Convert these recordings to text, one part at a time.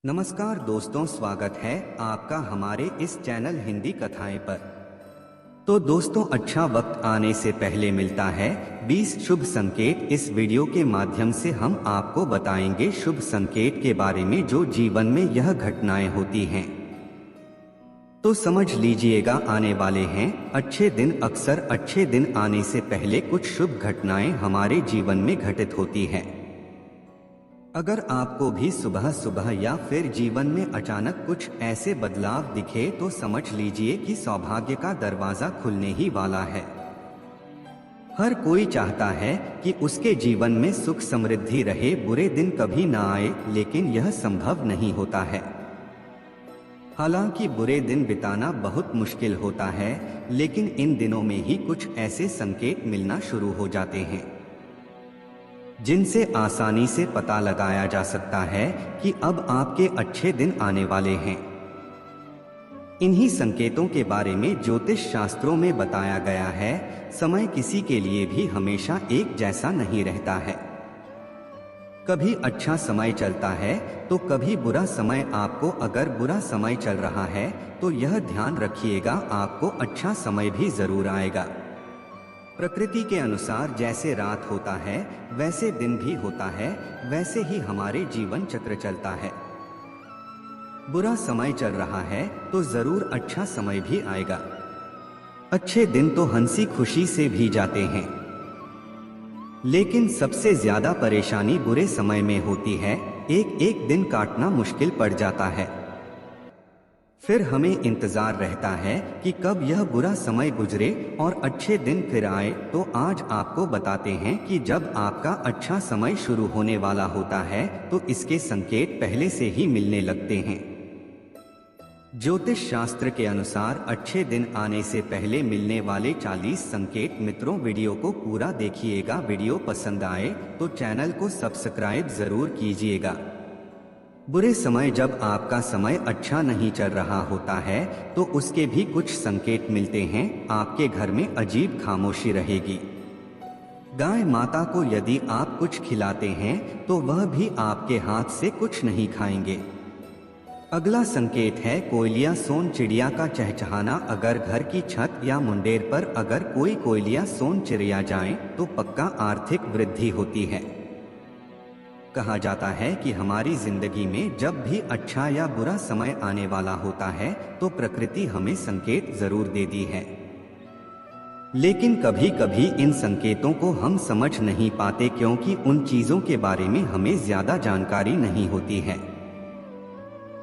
नमस्कार दोस्तों, स्वागत है आपका हमारे इस चैनल हिंदी कथाएं पर। तो दोस्तों, अच्छा वक्त आने से पहले मिलता है 20 शुभ संकेत। इस वीडियो के माध्यम से हम आपको बताएंगे शुभ संकेत के बारे में जो जीवन में यह घटनाएं होती हैं। तो समझ लीजिएगा, आने वाले हैं अच्छे दिन। अक्सर अच्छे दिन आने से पहले कुछ शुभ घटनाएं हमारे जीवन में घटित होती हैं। अगर आपको भी सुबह सुबह या फिर जीवन में अचानक कुछ ऐसे बदलाव दिखे तो समझ लीजिए कि सौभाग्य का दरवाजा खुलने ही वाला है। हर कोई चाहता है कि उसके जीवन में सुख समृद्धि रहे, बुरे दिन कभी ना आए, लेकिन यह संभव नहीं होता है। हालांकि बुरे दिन बिताना बहुत मुश्किल होता है, लेकिन इन दिनों में ही कुछ ऐसे संकेत मिलना शुरू हो जाते हैं जिनसे आसानी से पता लगाया जा सकता है कि अब आपके अच्छे दिन आने वाले हैं। इन्हीं संकेतों के बारे में ज्योतिष शास्त्रों में बताया गया है। समय किसी के लिए भी हमेशा एक जैसा नहीं रहता है। कभी अच्छा समय चलता है तो कभी बुरा समय। आपको अगर बुरा समय चल रहा है तो यह ध्यान रखिएगा, आपको अच्छा समय भी जरूर आएगा। प्रकृति के अनुसार जैसे रात होता है वैसे दिन भी होता है, वैसे ही हमारे जीवन चक्र चलता है। बुरा समय चल रहा है तो जरूर अच्छा समय भी आएगा। अच्छे दिन तो हंसी खुशी से भी जाते हैं, लेकिन सबसे ज्यादा परेशानी बुरे समय में होती है। एक एक दिन काटना मुश्किल पड़ जाता है। फिर हमें इंतजार रहता है कि कब यह बुरा समय गुजरे और अच्छे दिन फिर आए। तो आज आपको बताते हैं कि जब आपका अच्छा समय शुरू होने वाला होता है तो इसके संकेत पहले से ही मिलने लगते हैं। ज्योतिष शास्त्र के अनुसार अच्छे दिन आने से पहले मिलने वाले 40 संकेत। मित्रों, वीडियो को पूरा देखिएगा। वीडियो पसंद आए तो चैनल को सब्सक्राइब जरूर कीजिएगा। बुरे समय, जब आपका समय अच्छा नहीं चल रहा होता है तो उसके भी कुछ संकेत मिलते हैं। आपके घर में अजीब खामोशी रहेगी। गाय माता को यदि आप कुछ खिलाते हैं तो वह भी आपके हाथ से कुछ नहीं खाएंगे। अगला संकेत है कोयलियां सोन चिड़िया का चहचहाना। अगर घर की छत या मुंडेर पर अगर कोई कोयलियां सोन चिड़िया जाएं तो पक्का आर्थिक वृद्धि होती है। कहा जाता है कि हमारी जिंदगी में जब भी अच्छा या बुरा समय आने वाला होता है तो प्रकृति हमें संकेत जरूर देती है, लेकिन कभी कभी इन संकेतों को हम समझ नहीं पाते क्योंकि उन चीजों के बारे में हमें ज्यादा जानकारी नहीं होती है।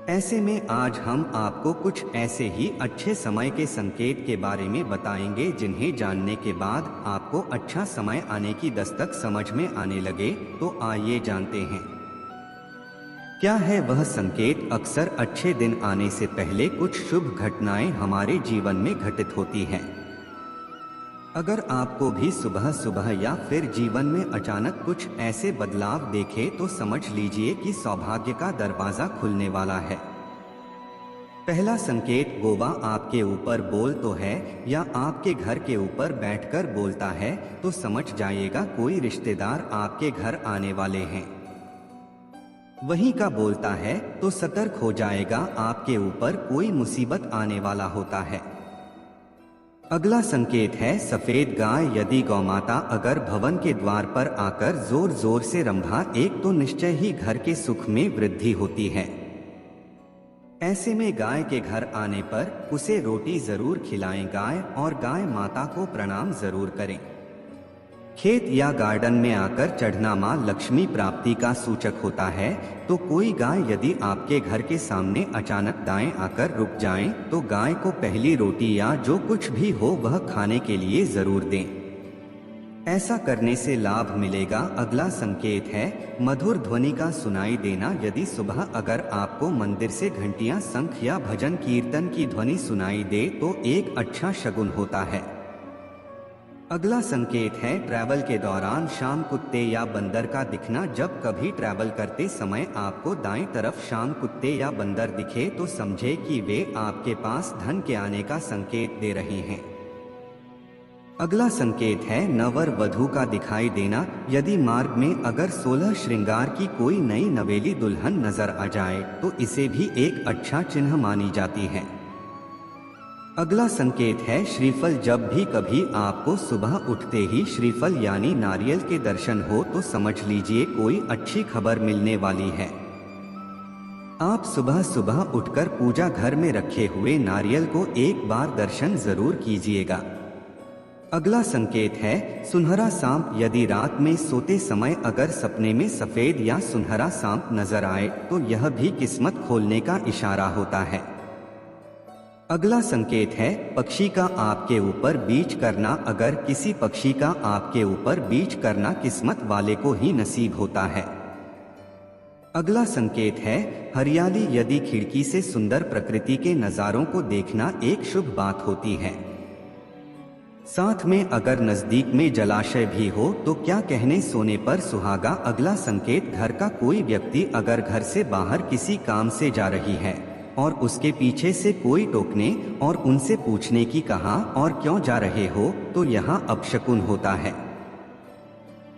ऐसे में आज हम आपको कुछ ऐसे ही अच्छे समय के संकेत के बारे में बताएंगे जिन्हें जानने के बाद आपको अच्छा समय आने की दस्तक समझ में आने लगे। तो आइए जानते हैं क्या है वह संकेत। अक्सर अच्छे दिन आने से पहले कुछ शुभ घटनाएं हमारे जीवन में घटित होती हैं। अगर आपको भी सुबह सुबह या फिर जीवन में अचानक कुछ ऐसे बदलाव देखे तो समझ लीजिए कि सौभाग्य का दरवाजा खुलने वाला है। पहला संकेत, गोवा आपके ऊपर बोल तो है या आपके घर के ऊपर बैठकर बोलता है तो समझ जाइएगा कोई रिश्तेदार आपके घर आने वाले हैं। वहीं का बोलता है तो सतर्क हो जाएगा, आपके ऊपर कोई मुसीबत आने वाला होता है। अगला संकेत है सफेद गाय। यदि गौमाता अगर भवन के द्वार पर आकर जोर जोर से रंभा एक तो निश्चय ही घर के सुख में वृद्धि होती है। ऐसे में गाय के घर आने पर उसे रोटी जरूर खिलाएं गाय, और गाय माता को प्रणाम जरूर करें। खेत या गार्डन में आकर चढ़ना मां लक्ष्मी प्राप्ति का सूचक होता है। तो कोई गाय यदि आपके घर के सामने अचानक दाएं आकर रुक जाएं तो गाय को पहली रोटी या जो कुछ भी हो वह खाने के लिए जरूर दें। ऐसा करने से लाभ मिलेगा। अगला संकेत है मधुर ध्वनि का सुनाई देना। यदि सुबह अगर आपको मंदिर से घंटियां, शंख या भजन कीर्तन की ध्वनि सुनाई दे तो एक अच्छा शगुन होता है। अगला संकेत है ट्रैवल के दौरान शाम कुत्ते या बंदर का दिखना। जब कभी ट्रैवल करते समय आपको दाएं तरफ शाम कुत्ते या बंदर दिखे तो समझे कि वे आपके पास धन के आने का संकेत दे रहे हैं। अगला संकेत है नवर वधू का दिखाई देना। यदि मार्ग में अगर 16 श्रृंगार की कोई नई नवेली दुल्हन नजर आ जाए तो इसे भी एक अच्छा चिन्ह मानी जाती है। अगला संकेत है श्रीफल। जब भी कभी आपको सुबह उठते ही श्रीफल यानी नारियल के दर्शन हो तो समझ लीजिए कोई अच्छी खबर मिलने वाली है। आप सुबह सुबह उठकर पूजा घर में रखे हुए नारियल को एक बार दर्शन जरूर कीजिएगा। अगला संकेत है सुनहरा सांप। यदि रात में सोते समय अगर सपने में सफेद या सुनहरा सांप नजर आए तो यह भी किस्मत खोलने का इशारा होता है। अगला संकेत है पक्षी का आपके ऊपर बीच करना। अगर किसी पक्षी का आपके ऊपर बीच करना किस्मत वाले को ही नसीब होता है। अगला संकेत है हरियाली। यदि खिड़की से सुंदर प्रकृति के नज़ारों को देखना एक शुभ बात होती है। साथ में अगर नजदीक में जलाशय भी हो तो क्या कहने सोने पर सुहागा। अगला संकेत घर का कोई व्यक्ति अगर घर से बाहर किसी काम से जा रही है और उसके पीछे से कोई टोकने और उनसे पूछने की कहा और क्यों जा रहे हो तो यहाँ अपशकुन होता है।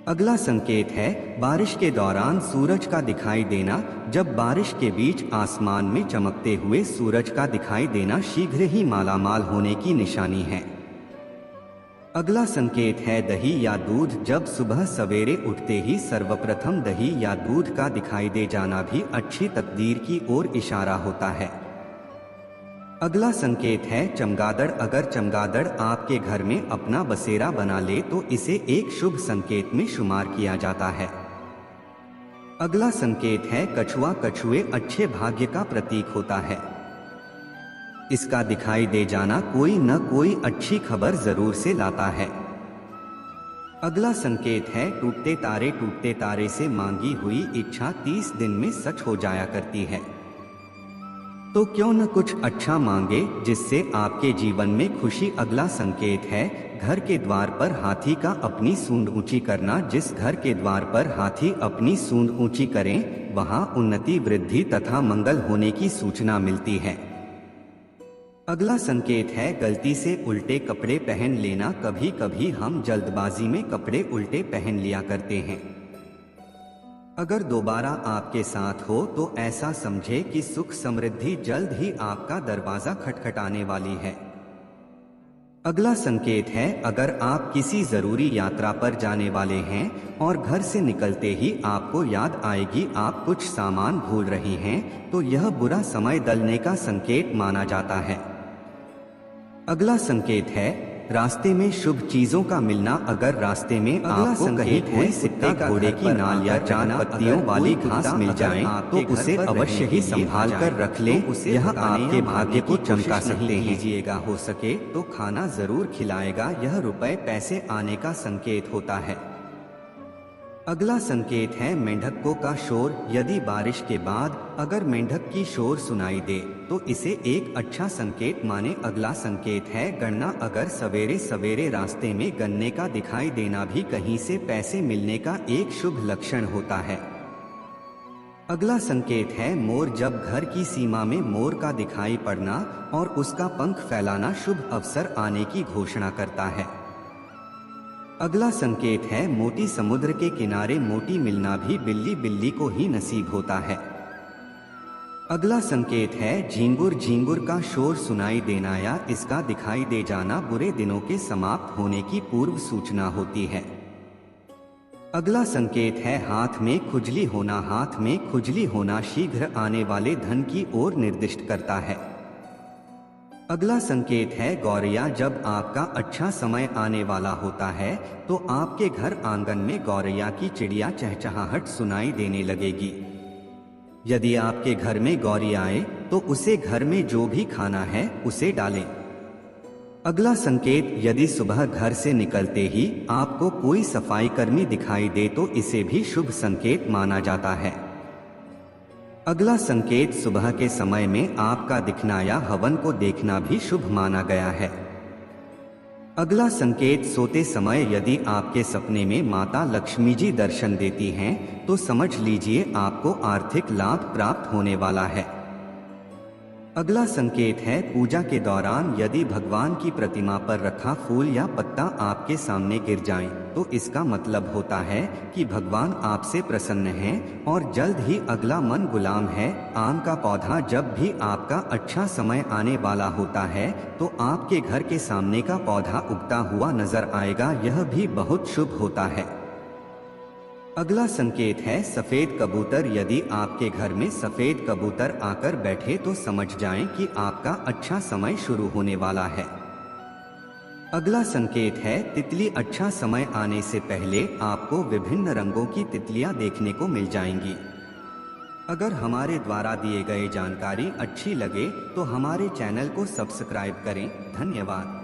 अगला संकेत है बारिश के दौरान सूरज का दिखाई देना। जब बारिश के बीच आसमान में चमकते हुए सूरज का दिखाई देना शीघ्र ही मालामाल होने की निशानी है। अगला संकेत है दही या दूध। जब सुबह सवेरे उठते ही सर्वप्रथम दही या दूध का दिखाई दे जाना भी अच्छी तकदीर की ओर इशारा होता है। अगला संकेत है चमगादड़। अगर चमगादड़ आपके घर में अपना बसेरा बना ले तो इसे एक शुभ संकेत में शुमार किया जाता है। अगला संकेत है कछुआ। कछुए अच्छे भाग्य का प्रतीक होता है। इसका दिखाई दे जाना कोई न कोई अच्छी खबर जरूर से लाता है। अगला संकेत है टूटते तारे। टूटते तारे से मांगी हुई इच्छा 30 दिन में सच हो जाया करती है। तो क्यों न कुछ अच्छा मांगे जिससे आपके जीवन में खुशी। अगला संकेत है घर के द्वार पर हाथी का अपनी सूंड ऊंची करना। जिस घर के द्वार पर हाथी अपनी सूंड ऊंची करें वहां उन्नति वृद्धि तथा मंगल होने की सूचना मिलती है। अगला संकेत है गलती से उल्टे कपड़े पहन लेना। कभी कभी हम जल्दबाजी में कपड़े उल्टे पहन लिया करते हैं। अगर दोबारा आपके साथ हो तो ऐसा समझे कि सुख समृद्धि जल्द ही आपका दरवाजा खटखटाने वाली है। अगला संकेत है अगर आप किसी जरूरी यात्रा पर जाने वाले हैं और घर से निकलते ही आपको याद आएगी आप कुछ सामान भूल रही हैं तो यह बुरा समय टलने का संकेत माना जाता है। अगला संकेत है रास्ते में शुभ चीजों का मिलना। अगर रास्ते में आपको कहीं कोई सिक्का घोड़े की नाल या चांद पत्तियों वाली घास मिल जाए तो उसे अवश्य ही संभाल कर रख लें। यह आपके भाग्य को चमका सकते हैं। हो सके तो खाना जरूर खिलाएगा। यह रुपए पैसे आने का संकेत होता है। अगला संकेत है मेंढकों का शोर। यदि बारिश के बाद अगर मेंढक की शोर सुनाई दे तो इसे एक अच्छा संकेत माने। अगला संकेत है गन्ना। अगर सवेरे सवेरे रास्ते में गन्ने का दिखाई देना भी कहीं से पैसे मिलने का एक शुभ लक्षण होता है। अगला संकेत है मोर। जब घर की सीमा में मोर का दिखाई पड़ना और उसका पंख फैलाना शुभ अवसर आने की घोषणा करता है। अगला संकेत है मोती। समुद्र के किनारे मोती मिलना भी बिल्ली बिल्ली को ही नसीब होता है। अगला संकेत है झींगुर। झींगुर का शोर सुनाई देना या इसका दिखाई दे जाना बुरे दिनों के समाप्त होने की पूर्व सूचना होती है। अगला संकेत है हाथ में खुजली होना। हाथ में खुजली होना शीघ्र आने वाले धन की ओर निर्दिष्ट करता है। अगला संकेत है गौरैया। जब आपका अच्छा समय आने वाला होता है तो आपके घर आंगन में गौरैया की चिड़िया चहचहाहट सुनाई देने लगेगी। यदि आपके घर में गौरी आए तो उसे घर में जो भी खाना है उसे डालें। अगला संकेत यदि सुबह घर से निकलते ही आपको कोई सफाई कर्मी दिखाई दे तो इसे भी शुभ संकेत माना जाता है। अगला संकेत सुबह के समय में आपका दिखना या हवन को देखना भी शुभ माना गया है। अगला संकेत सोते समय यदि आपके सपने में माता लक्ष्मी जी दर्शन देती हैं तो समझ लीजिए आपको आर्थिक लाभ प्राप्त होने वाला है। अगला संकेत है पूजा के दौरान यदि भगवान की प्रतिमा पर रखा फूल या पत्ता आपके सामने गिर जाए तो इसका मतलब होता है कि भगवान आपसे प्रसन्न हैं और जल्द ही अगला मन गुलाम है। आम का पौधा जब भी आपका अच्छा समय आने वाला होता है तो आपके घर के सामने का पौधा उगता हुआ नजर आएगा, यह भी बहुत शुभ होता है। अगला संकेत है सफेद कबूतर। यदि आपके घर में सफेद कबूतर आकर बैठे तो समझ जाएं कि आपका अच्छा समय शुरू होने वाला है। अगला संकेत है तितली। अच्छा समय आने से पहले आपको विभिन्न रंगों की तितलियां देखने को मिल जाएंगी। अगर हमारे द्वारा दिए गए जानकारी अच्छी लगे तो हमारे चैनल को सब्सक्राइब करें। धन्यवाद।